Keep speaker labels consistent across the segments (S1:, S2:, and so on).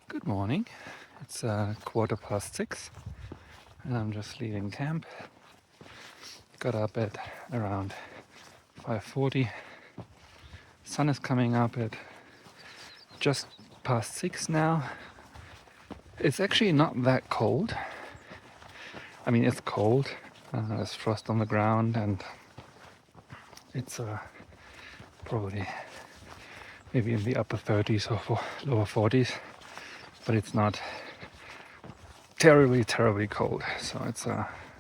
S1: Good morning. It's 6:15 and I'm just leaving camp. Got up at around 5:40. Sun is coming up at just past 6 now. It's actually not that cold. I mean, it's cold. There's frost on the ground and it's probably maybe in the upper 30s or lower 40s, but it's not terribly cold. So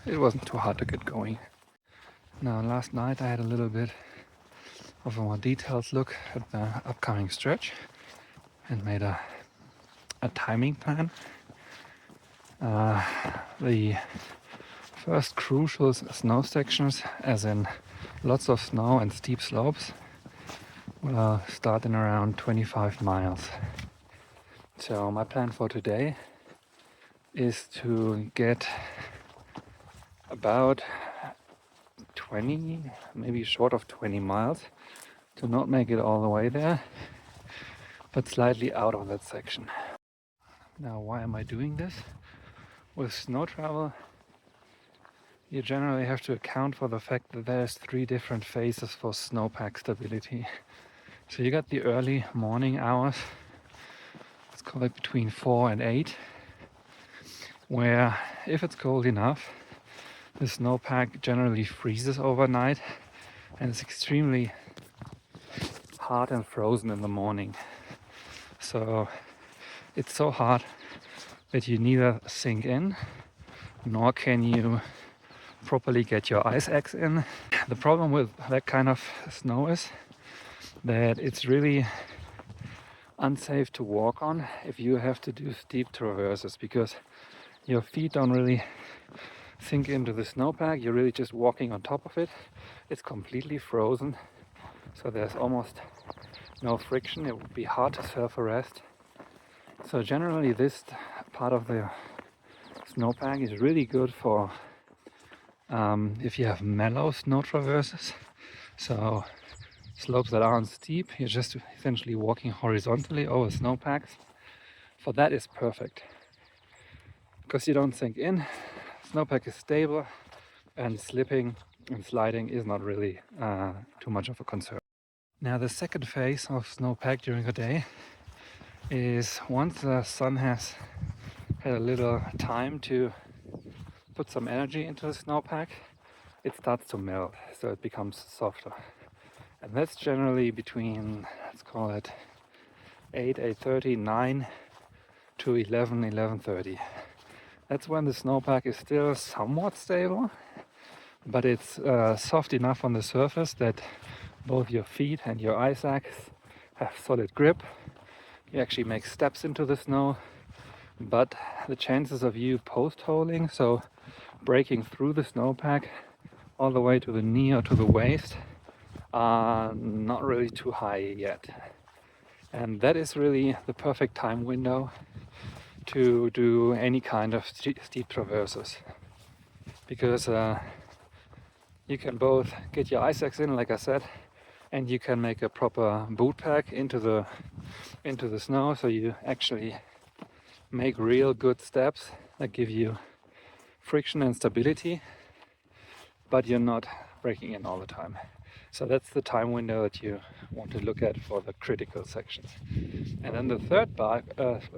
S1: it wasn't too hard to get going. Now, last night I had a little bit of a more detailed look at the upcoming stretch and made a timing plan. The first crucial snow sections, as in lots of snow and steep slopes, will start in around 25 miles. So my plan for today is to get about 20, maybe short of 20 miles, to not make it all the way there, but slightly out of that section. Now, why am I doing this? With snow travel, you generally have to account for the fact that there's 3 different phases for snowpack stability. So you got the early morning hours, let's call it between 4 and 8, where if it's cold enough, the snowpack generally freezes overnight and it's extremely hard and frozen in the morning. So it's so hard that you neither sink in nor can you properly get your ice axe in. The problem with that kind of snow is that it's really unsafe to walk on if you have to do steep traverses, because your feet don't really sink into the snowpack. You're really just walking on top of it. It's completely frozen, so there's almost no friction. It would be hard to self-arrest. So generally this part of the snowpack is really good for if you have mellow snow traverses, so slopes that aren't steep, you're just essentially walking horizontally over snowpacks. For that is perfect, because you don't sink in, snowpack is stable, and slipping and sliding is not really too much of a concern. Now, the second phase of snowpack during the day is once the sun has had a little time to put some energy into the snowpack, it starts to melt, so it becomes softer. And that's generally between, let's call it 8:30, 9 to 11:30. That's when the snowpack is still somewhat stable, but it's soft enough on the surface that both your feet and your ice axe have solid grip. You actually make steps into the snow, but the chances of you post-holing, so breaking through the snowpack all the way to the knee or to the waist, are not really too high yet. And that is really the perfect time window to do any kind of steep traverses, because you can both get your ice axe in, like I said, and you can make a proper boot pack into the snow, so you actually make real good steps that give you friction and stability, but you're not breaking in all the time. So that's the time window that you want to look at for the critical sections. And then the third part of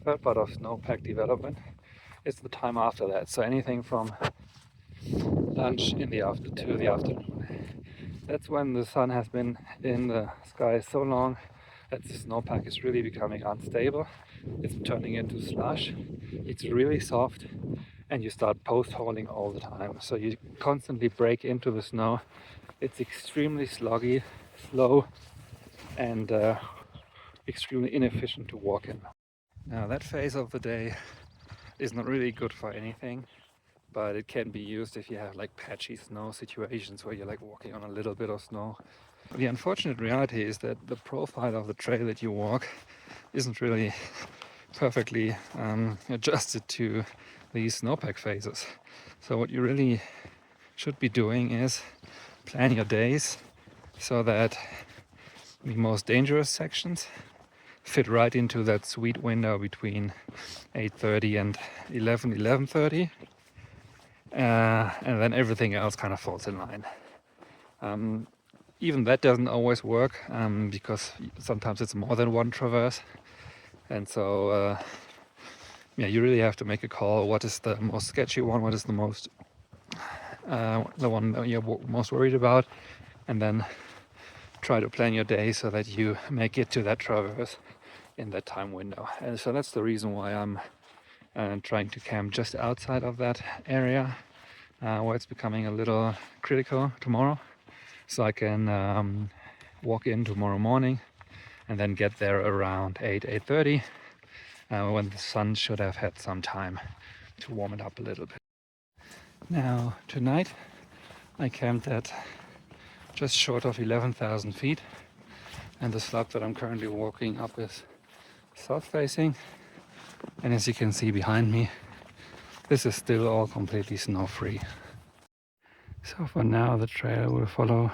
S1: snowpack development is the time after that. So anything from lunch to the afternoon. That's when the sun has been in the sky so long that the snowpack is really becoming unstable. It's turning into slush. It's really soft, and you start post-holing all the time. So you constantly break into the snow. It's extremely sluggy, slow, and extremely inefficient to walk in. Now, that phase of the day is not really good for anything, but it can be used if you have like patchy snow situations where you're like walking on a little bit of snow. The unfortunate reality is that the profile of the trail that you walk isn't really perfectly adjusted to these snowpack phases. So what you really should be doing is plan your days so that the most dangerous sections fit right into that sweet window between 8:30 and 11:30, and then everything else kind of falls in line. Even that doesn't always work, because sometimes it's more than one traverse, and so yeah, you really have to make a call. What is the most sketchy one? What is the most the one that you're most worried about, and then try to plan your day so that you make it to that traverse in that time window. And so that's the reason why I'm trying to camp just outside of that area, where it's becoming a little critical tomorrow, so I can walk in tomorrow morning and then get there around 8:30, when the sun should have had some time to warm it up a little bit. Now tonight I camped at just short of 11,000 feet, and the slope that I'm currently walking up is south facing, and as you can see behind me, this is still all completely snow free. So for now the trail will follow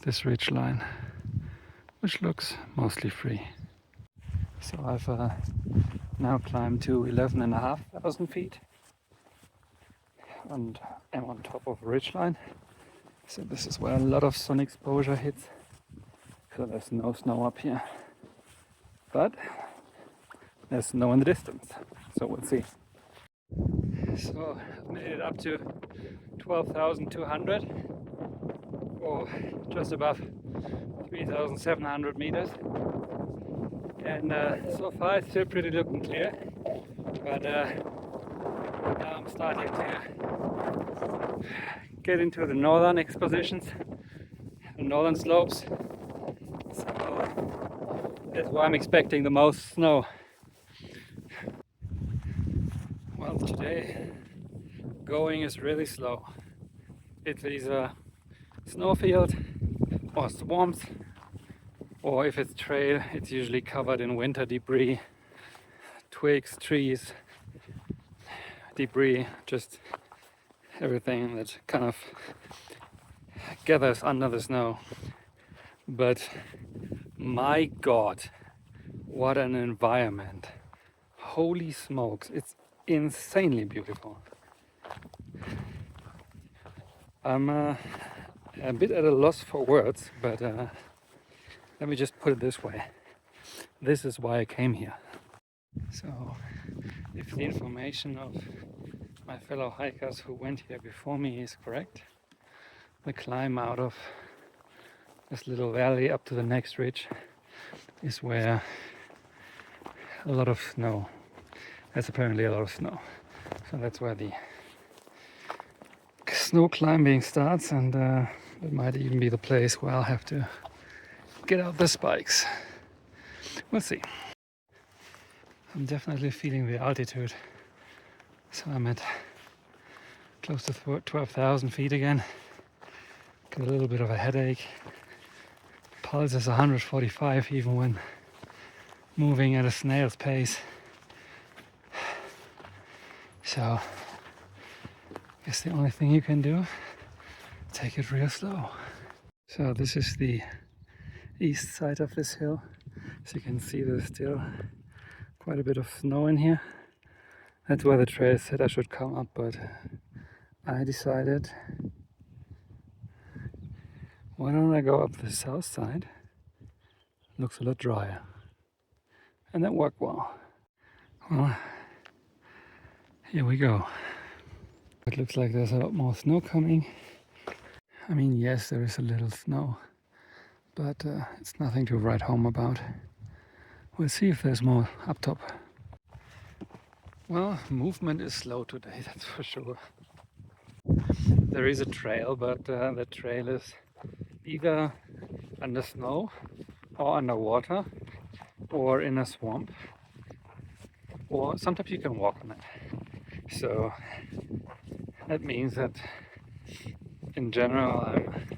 S1: this ridge line, which looks mostly free. So I've now climbed to 11,500 feet and am on top of a ridge line. So this is where a lot of sun exposure hits. So there's no snow up here, but there's snow in the distance. So we'll see. So I've made it up to 12,200, or just above 3,700 meters. And so far it's still pretty looking clear, but now I'm starting to get into the northern expositions, the northern slopes. So that's why I'm expecting the most snow. Well, today going is really slow. It's either snowfield or swamps, or if it's trail, it's usually covered in winter debris, twigs, trees, debris, just everything that kind of gathers under the snow. But my God, what an environment. Holy smokes, it's insanely beautiful. I'm a bit at a loss for words, but let me just put it this way. This is why I came here. So, if the information of my fellow hikers who went here before me is correct, the climb out of this little valley up to the next ridge is where a lot of snow, there's apparently a lot of snow. So that's where the snow climbing starts, and it might even be the place where I'll have to get out the spikes. We'll see. I'm definitely feeling the altitude. So I'm at close to 12,000 feet again. Got a little bit of a headache. Pulse is 145 even when moving at a snail's pace. So I guess the only thing you can do, take it real slow. So this is the east side of this hill. As you can see, there's still quite a bit of snow in here. That's where the trail said I should come up, but I decided, why don't I go up the south side? Looks a lot drier. And that worked well. Well, here we go. It looks like there's a lot more snow coming. I mean, yes, there is a little snow, but it's nothing to write home about. We'll see if there's more up top. Well, movement is slow today, that's for sure. There is a trail, but the trail is either under snow or underwater or in a swamp, or sometimes you can walk on it. So that means that in general I'm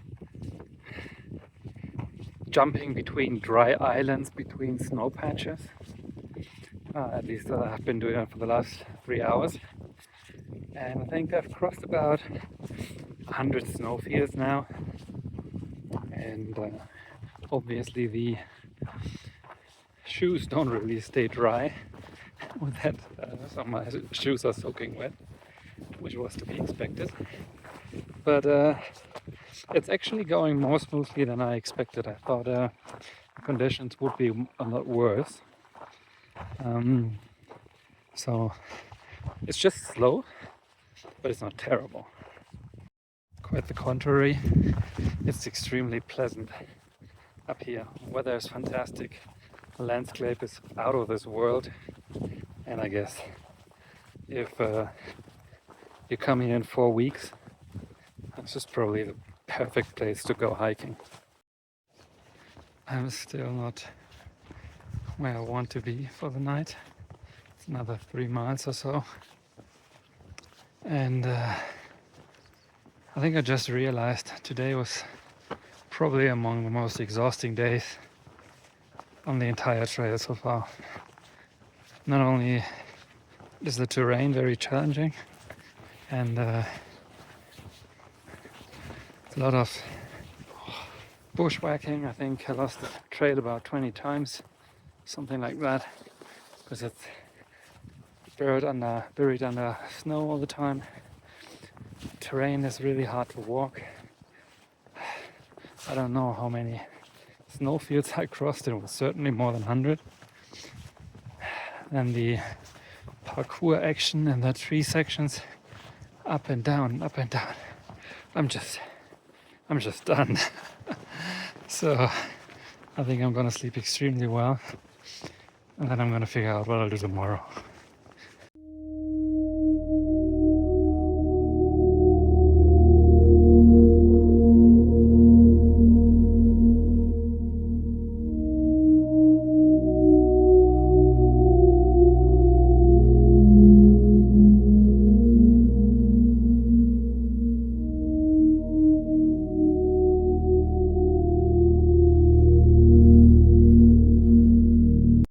S1: jumping between dry islands, between snow patches. At least I've been doing it for the last 3 hours. And I think I've crossed about 100 snowfields now. And obviously the shoes don't really stay dry with that. So my shoes are soaking wet, which was to be expected. But it's actually going more smoothly than I expected. I thought conditions would be a lot worse. So it's just slow, but it's not terrible. Quite the contrary, it's extremely pleasant up here. Weather is fantastic, the landscape is out of this world, and I guess if you come here in 4 weeks, this is probably the perfect place to go hiking. I'm still not where I want to be for the night. It's another 3 miles or so, and I think I just realized today was probably among the most exhausting days on the entire trail so far. Not only is the terrain very challenging, and a lot of bushwhacking. I think I lost the trail about 20 times, something like that, because it's buried under snow all the time. Terrain is really hard to walk. I don't know how many snowfields I crossed. It was certainly more than 100. And the parkour action in the tree sections, up and down, up and down. I'm just done. So I think I'm gonna sleep extremely well, and then I'm gonna figure out what I'll do tomorrow.